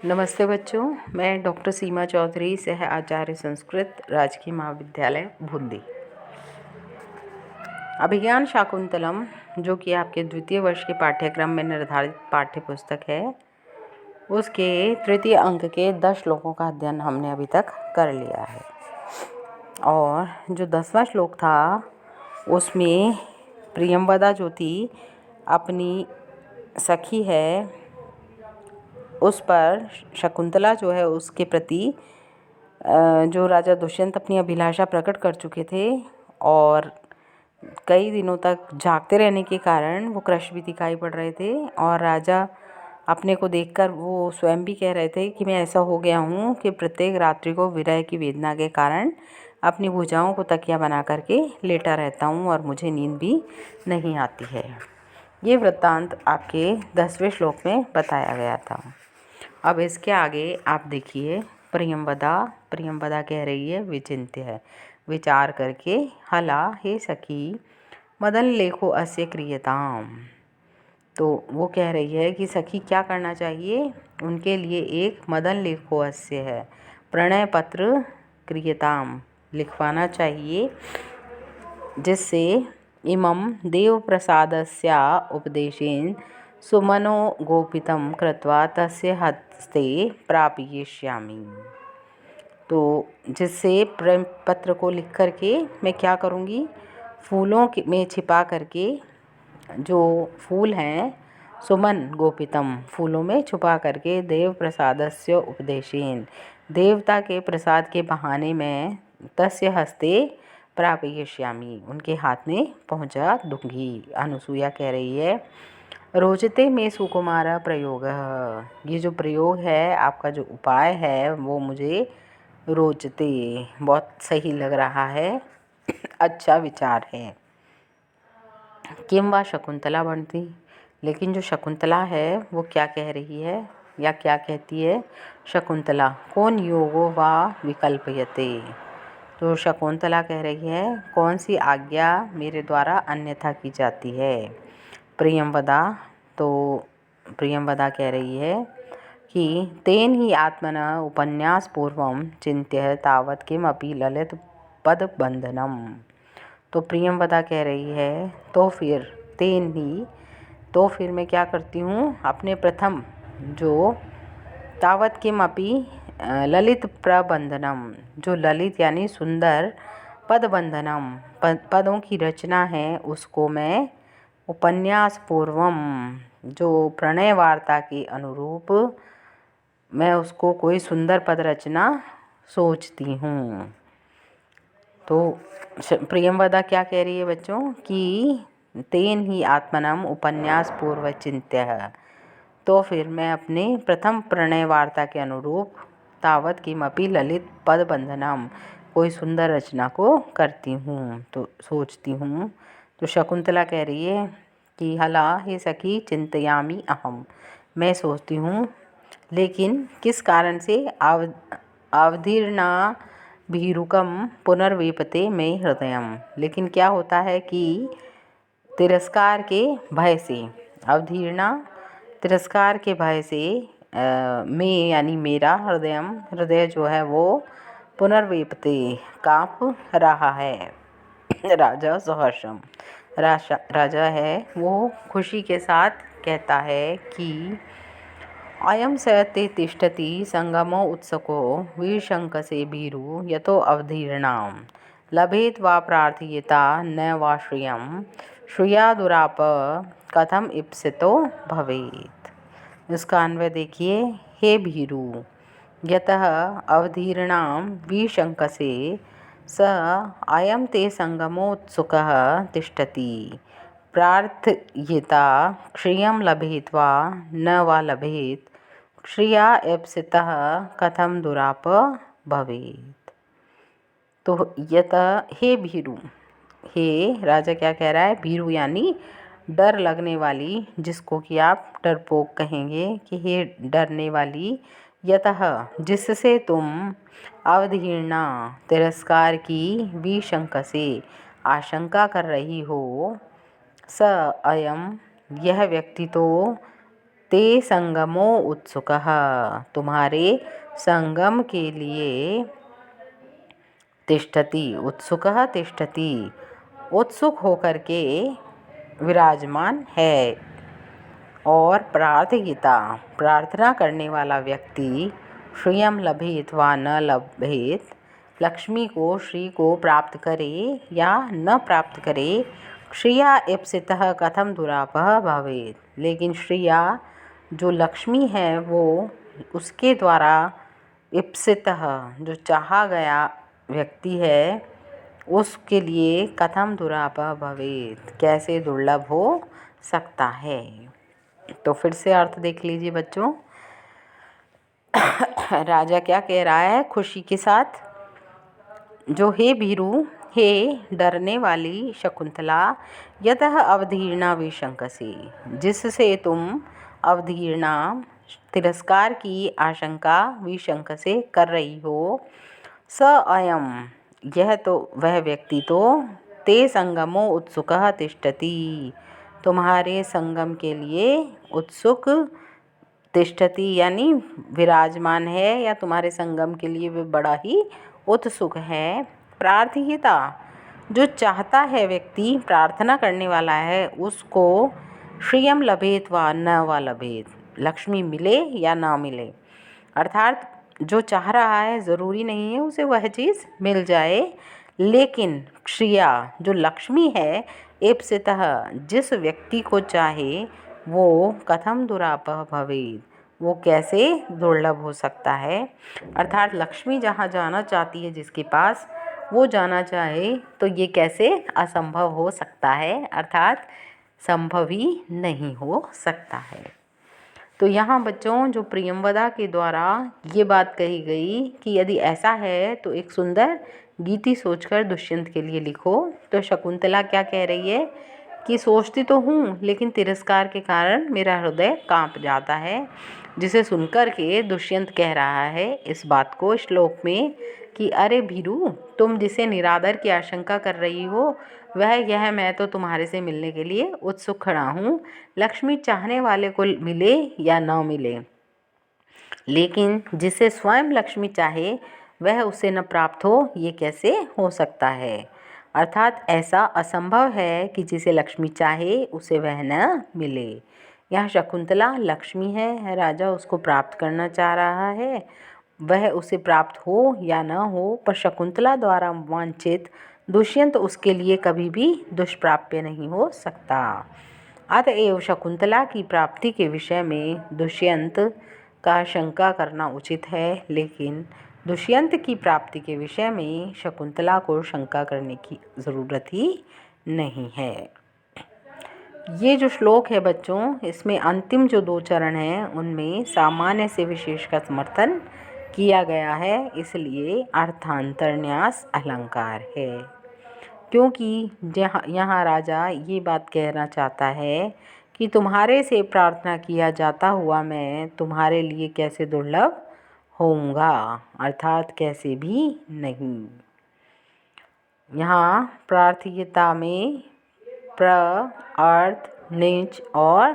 नमस्ते बच्चों, मैं डॉक्टर सीमा चौधरी, सह आचार्य संस्कृत, राजकीय महाविद्यालय बूंदी। अभिज्ञान शाकुंतलम, जो कि आपके द्वितीय वर्ष के पाठ्यक्रम में निर्धारित पाठ्य पुस्तक है, उसके तृतीय अंक के 10 श्लोकों का अध्ययन हमने अभी तक कर लिया है। और जो 10वां श्लोक था उसमें प्रियंवदा जो थी अपनी सखी है उस पर शकुंतला जो है उसके प्रति जो राजा दुष्यंत अपनी अभिलाषा प्रकट कर चुके थे और कई दिनों तक जागते रहने के कारण वो क्रश भी दिखाई पड़ रहे थे। और राजा अपने को देखकर वो स्वयं भी कह रहे थे कि मैं ऐसा हो गया हूँ कि प्रत्येक रात्रि को विरह की वेदना के कारण अपनी भुजाओं को तकिया बना करके लेटा रहता हूँ और मुझे नींद भी नहीं आती है। ये वृत्तांत आपके 10वें श्लोक में बताया गया था। अब इसके आगे आप देखिए, प्रियंवदा कह रही है विचिंत्य है, विचार करके, हला हे सखी मदन लेखो अस्य क्रियताम। तो वो कह रही है कि सखी क्या करना चाहिए, उनके लिए एक मदन लेखो अस्य है, प्रणय पत्र क्रियताम लिखवाना चाहिए, जिससे इमं देव प्रसादस्य उपदेशेन सुमनो गोपितं कृत्वा तस्य हस्ते प्रापयिष्यामि। तो जिससे प्रेम पत्र को लिख करके मैं क्या करूँगी, फूलों में छिपा करके, जो फूल हैं सुमन गोपितम, फूलों में छुपा करके, देव प्रसादस्य उपदेशेन, देवता के प्रसाद के बहाने में, तस्य हस्ते प्रापयिष्यामि, उनके हाथ में पहुंचा दूंगी। अनुसुईया कह रही है रोचते में सुकुमार प्रयोग, ये जो प्रयोग है आपका, जो उपाय है वो मुझे रोचते, बहुत सही लग रहा है, अच्छा विचार है। किम वा शकुंतला बनती, लेकिन जो शकुंतला है वो क्या कह रही है या क्या कहती है शकुंतला, कौन योगो वा विकल्पयते। तो शकुंतला कह रही है कौन सी आज्ञा मेरे द्वारा अन्यथा की जाती है। प्रियंवदा कह रही है कि तेन ही आत्मन उपन्यास पूर्वं चिंत्य तावत किमपि ललित पद बंधनम। तो प्रियंवदा कह रही है तो फिर मैं क्या करती हूँ, अपने प्रथम जो तावत किमपि ललित प्रबंधनम, जो ललित यानी सुंदर, पदबंधनम पदों की रचना है, उसको मैं उपन्यास पूर्वम, जो प्रणय वार्ता के अनुरूप मैं उसको कोई सुंदर पद रचना सोचती हूँ। तो प्रियंवदा क्या कह रही है बच्चों कि तेन ही आत्मनम उपन्यास पूर्व चिंत्य, तो फिर मैं अपने प्रथम प्रणय वार्ता के अनुरूप तावत किमपि ललित पद बंधनम, कोई सुंदर रचना को करती हूँ, तो सोचती हूँ। तो शकुंतला कह रही है कि हला हे सखी चिंतयामि अहम, मैं सोचती हूँ, लेकिन किस कारण से, अवधीर्णा भीरुकम पुनर्वेपते में हृदयम, लेकिन क्या होता है कि तिरस्कार के भय से, अवधीर्णा तिरस्कार के भय से, में यानी मेरा, हृदय जो है वो पुनर्वेपते काँप रहा है। राजा सहर्षम, राजा है वो खुशी के साथ कहता है कि अयं स ते तिष्ठति संगमो उत्सको वीरशंकसे भीरु यतो अवधीर्णाम लभेत वा प्रार्थयेता न वा श्रियं श्रियादुराप कथम इप्सितो भवेत। इसका अन्वय देखिए, हे भीरु, यतः अवधीर्णाम वीरशंकसे स अयं ते संगमोत्सुकः तिष्ठति प्रार्थयेता श्रियं लभेत वा न वा लभेत श्रिया इप्सितः कथम दुराप भवेत। तो यत, हे भीरु, हे राजा क्या कह रहा है, भीरु यानी डर लगने वाली, जिसको कि आप डरपोक कहेंगे कि हे डरने वाली, यतः जिससे तुम, अवधीर्णा तिरस्कार की, विशंक से आशंका कर रही हो, स अयम यह व्यक्ति तो, ते संगमो उत्सुकः, तुम्हारे संगम के लिए तिष्ठति, उत्सुकः तिष्ठति, उत्सुक होकर के विराजमान है। और प्रार्थयिता, प्रार्थना करने वाला व्यक्ति श्रियं लभेत वा न लभेत, लक्ष्मी को श्री को प्राप्त करे या न प्राप्त करे, श्रिया इप्सितः कथम दुरापः भवेत्, लेकिन श्रिया जो लक्ष्मी है वो उसके द्वारा इप्सितः जो चाहा गया व्यक्ति है उसके लिए कथम दुरापः भवेत्, कैसे दुर्लभ हो सकता है। तो फिर से अर्थ देख लीजिए बच्चों। राजा क्या कह रहा है खुशी के साथ, जो हे भीरू, हे डरने वाली शकुंतला, यतः अवधीर्णा विशंकसी, जिससे तुम अवधीर्णा तिरस्कार की आशंका विशंकसे कर रही हो, स अयम, यह तो वह व्यक्ति तो, ते संगमो उत्सुकः तिष्ठति, तुम्हारे संगम के लिए उत्सुक तिष्ठति यानी विराजमान है, या तुम्हारे संगम के लिए वे बड़ा ही उत्सुक है। प्रार्थयिता, जो चाहता है व्यक्ति, प्रार्थना करने वाला है, उसको श्रियम लभेत वा न वा लभेत, लक्ष्मी मिले या ना मिले, अर्थात जो चाह रहा है ज़रूरी नहीं है उसे वह चीज़ मिल जाए, लेकिन श्रिया जो लक्ष्मी है, इप्सितः जिस व्यक्ति को चाहे, वो कथम दुरापः भवेत्, वो कैसे दुर्लभ हो सकता है। अर्थात लक्ष्मी जहाँ जाना चाहती है, जिसके पास वो जाना चाहे, तो ये कैसे असंभव हो सकता है, अर्थात संभव ही नहीं हो सकता है। तो यहाँ बच्चों जो प्रियंवदा के द्वारा ये बात कही गई कि यदि ऐसा है तो एक सुंदर गीति सोचकर दुष्यंत के लिए लिखो, तो शकुंतला क्या कह रही है कि सोचती तो हूँ लेकिन तिरस्कार के कारण मेरा हृदय कांप जाता है, जिसे सुनकर के दुष्यंत कह रहा है इस बात को श्लोक में कि अरे भीरू, तुम जिसे निरादर की आशंका कर रही हो वह यह, मैं तो तुम्हारे से मिलने के लिए उत्सुक खड़ा हूँ, लक्ष्मी चाहने वाले को मिले या न मिले, लेकिन जिसे स्वयं लक्ष्मी चाहे वह उसे न प्राप्त हो, ये कैसे हो सकता है। अर्थात ऐसा असंभव है कि जिसे लक्ष्मी चाहे उसे वह न मिले। यहाँ शकुंतला लक्ष्मी है, राजा उसको प्राप्त करना चाह रहा है, वह उसे प्राप्त हो या न हो, पर शकुंतला द्वारा वांछित दुष्यंत उसके लिए कभी भी दुष्प्राप्य नहीं हो सकता। अतएव शकुंतला की प्राप्ति के विषय में दुष्यंत का शंका करना उचित है, लेकिन दुष्यंत की प्राप्ति के विषय में शकुंतला को शंका करने की ज़रूरत ही नहीं है। ये जो श्लोक है बच्चों, इसमें अंतिम जो 2 चरण हैं उनमें सामान्य से विशेष का समर्थन किया गया है, इसलिए अर्थांतरन्यास अलंकार है। क्योंकि यहाँ राजा ये बात कहना चाहता है कि तुम्हारे से प्रार्थना किया जाता हुआ मैं तुम्हारे लिए कैसे दुर्लभ होऊंगा, अर्थात कैसे भी नहीं। यहाँ प्रार्थयिता में प्र, अर्थ, निच और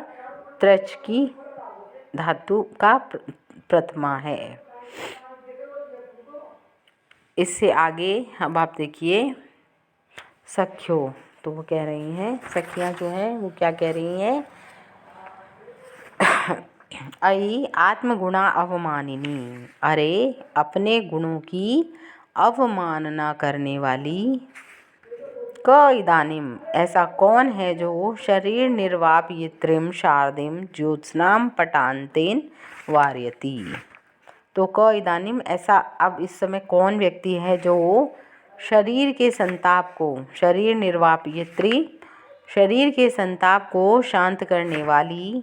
त्रच की धातु का प्रथमा है। इससे आगे अब आप देखिए सख्यो, तो वो कह रही हैं, सखियाँ जो हैं वो क्या कह रही हैं, अयि आत्मगुणा अवमानिनी, अरे अपने गुणों की अवमानना करने वाली, क इदानीम, ऐसा कौन है जो शरीर निर्वापयित्रीं शारदिं ज्योत्स्नां पटान्तेन वारयति। तो क इदानीम, ऐसा अब इस समय कौन व्यक्ति है जो शरीर के संताप को, शरीर निर्वापयित्री, शरीर के संताप को शांत करने वाली,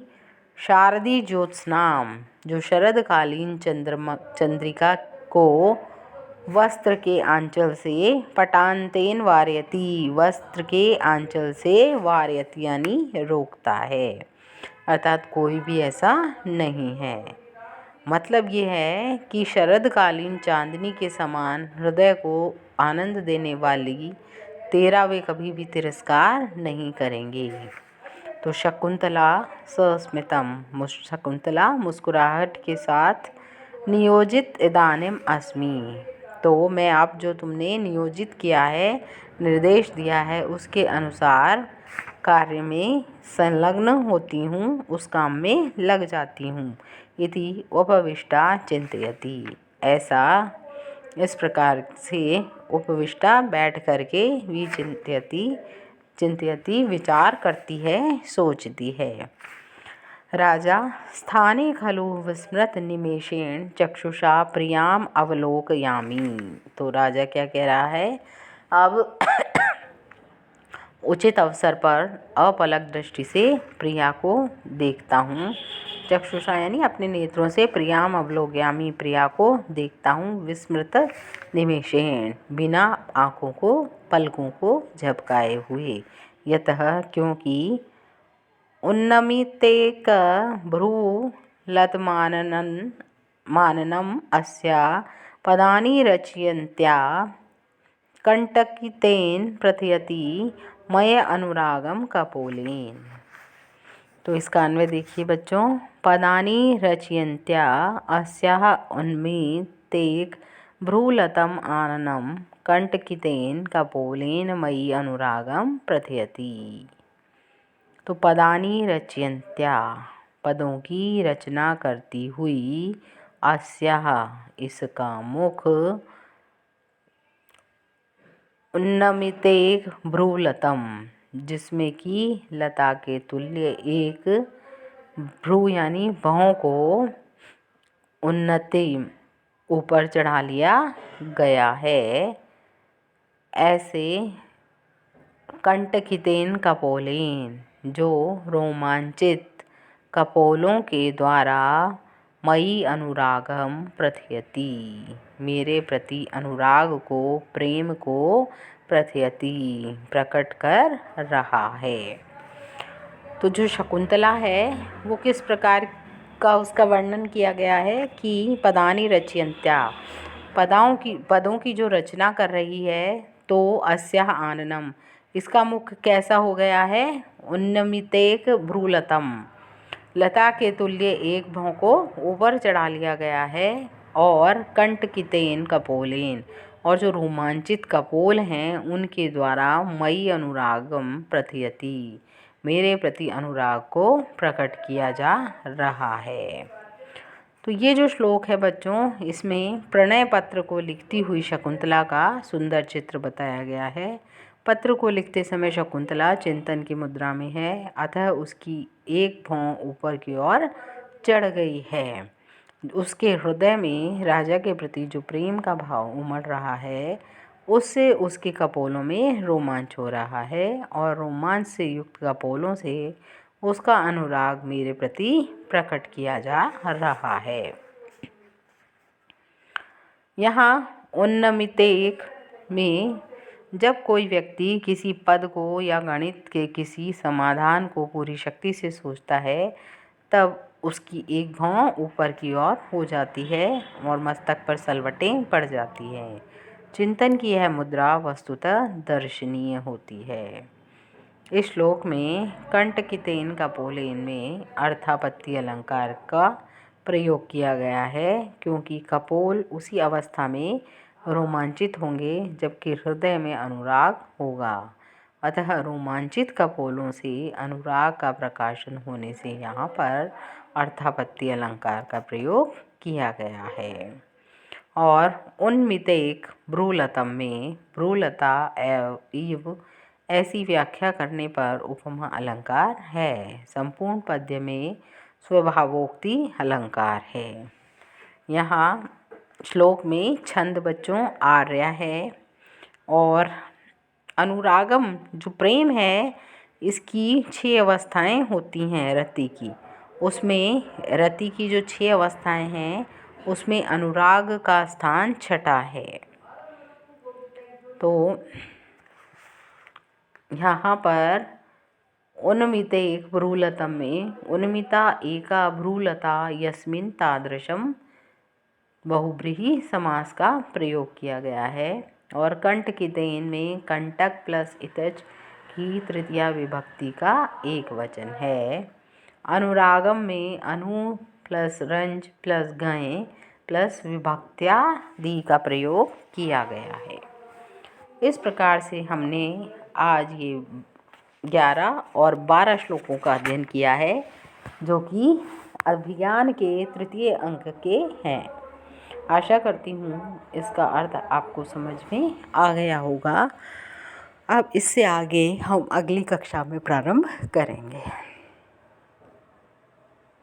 शारदी ज्योत्स्नाम, जो शरदकालीन चंद्रिका को वस्त्र के आंचल से, पटान्तेन वारयति, वस्त्र के आंचल से, वारयति यानी रोकता है, अर्थात कोई भी ऐसा नहीं है। मतलब ये है कि शरदकालीन चांदनी के समान हृदय को आनंद देने वाली तेरा वे कभी भी तिरस्कार नहीं करेंगे। तो शकुंतला सस्मितम, शकुंतला मुस्कुराहट के साथ, नियोजित इदानीम अस्मि, तो मैं अब जो तुमने नियोजित किया है, निर्देश दिया है, उसके अनुसार कार्य में संलग्न होती हूँ, उस काम में लग जाती हूँ। इति उपविष्टा चिंतयति, ऐसा इस प्रकार से उपविष्टा बैठ करके चिंतयति विचार करती है, सोचती है। राजा स्थाने खलु विस्मृत निमेषेण चक्षुषा प्रियाम अवलोकयामि, तो राजा क्या कह रहा है, अब उचित अवसर पर अपलक दृष्टि से प्रिया को देखता हूँ। चक्षुषा यानी अपने नेत्रों से, प्रियाम अवलोकयामि, प्रिया को देखता हूँ। विस्मृत निमेषेण, बिना आँखों को, पलकों को झपकाए हुए। यतः क्योंकि उन्नमितेक भ्रूलतमाननम् अस्या पदानि रचयन्त्या कंटकितेन प्रथयति मय अनुरागम कपोलेन। तो इसका अन्वय देखिए बच्चों, पदानि रचयन्त्या अस्याः उन्मितेक भ्रूलतम आननम कंटकितेन कपोलेन मयि अनुरागम प्रथयति। तो पदानि रचयन्त्या, पदों की रचना करती हुई, अस्याः इसका मुख, उन्नमितेक भ्रूलतम जिसमें कि लता के तुल्य एक भ्रू यानी भौं को उन्नति ऊपर चढ़ा लिया गया है, ऐसे कंटकितेन कपोलेन जो रोमांचित कपोलों के द्वारा मयि अनुरागम प्रथयति मेरे प्रति अनुराग को, प्रेम को प्रथयति प्रकट कर रहा है। तो जो शकुंतला है वो किस प्रकार का उसका वर्णन किया गया है कि पदानि रचयन्त्या, पदों की जो रचना कर रही है, तो अस्याः आननम इसका मुख कैसा हो गया है, उन्नमितेक भ्रूलतम लता के तुल्य एक भौं को ऊपर चढ़ा लिया गया है, और कंटकितेन कपोलेन और जो रोमांचित कपोल हैं उनके द्वारा मयि अनुरागम प्रथयति मेरे प्रति अनुराग को प्रकट किया जा रहा है। तो ये जो श्लोक है बच्चों, इसमें प्रणय पत्र को लिखती हुई शकुंतला का सुंदर चित्र बताया गया है। पत्र को लिखते समय शकुंतला चिंतन की मुद्रा में है, अतः उसकी एक भौं ऊपर की ओर चढ़ गई है। उसके हृदय में राजा के प्रति जो प्रेम का भाव उमड़ रहा है, उससे उसके कपोलों में रोमांच हो रहा है, और रोमांच से युक्त कपोलों से उसका अनुराग मेरे प्रति प्रकट किया जा रहा है। यहाँ उन्नमितेक में जब कोई व्यक्ति किसी पद को या गणित के किसी समाधान को पूरी शक्ति से सोचता है, तब उसकी एक भौं ऊपर की ओर हो जाती है और मस्तक पर सलवटें पड़ जाती हैं। चिंतन की यह मुद्रा वस्तुतः दर्शनीय होती है। इस श्लोक में कंटकितेन कपोलेन में अर्थापत्ति अलंकार का प्रयोग किया गया है, क्योंकि कपोल उसी अवस्था में रोमांचित होंगे जबकि हृदय में अनुराग होगा। अतः रोमांचित कपोलों से अनुराग का प्रकाशन होने से यहाँ पर अर्थापत्ति अलंकार का प्रयोग किया गया है। और उन्मितेक भ्रूलतम में भ्रूलता एव ऐसी व्याख्या करने पर उपमा अलंकार है। संपूर्ण पद्य में स्वभावोक्ति अलंकार है। यहाँ श्लोक में छंद बच्चों आर्य है, और अनुरागम जो प्रेम है इसकी 6 अवस्थाएं होती हैं रति की। उसमें रति की जो 6 अवस्थाएं हैं उसमें अनुराग का स्थान छठा है। तो यहाँ पर उन्मिते एक भ्रूलतम में उन्मिता एका भ्रूलता यस्मिन तादृशम बहुब्रीहि समास का प्रयोग किया गया है। और कंटकितेन में कंटक प्लस इतच की तृतीया विभक्ति का एक वचन है। अनुरागम में अनु प्लस रंज प्लस गए प्लस विभक्त्यादि का प्रयोग किया गया है। इस प्रकार से हमने आज ये 11 और 12 श्लोकों का अध्ययन किया है, जो कि अभिज्ञान के तृतीय अंक के हैं। आशा करती हूँ इसका अर्थ आपको समझ में आ गया होगा। अब इससे आगे हम अगली कक्षा में प्रारंभ करेंगे।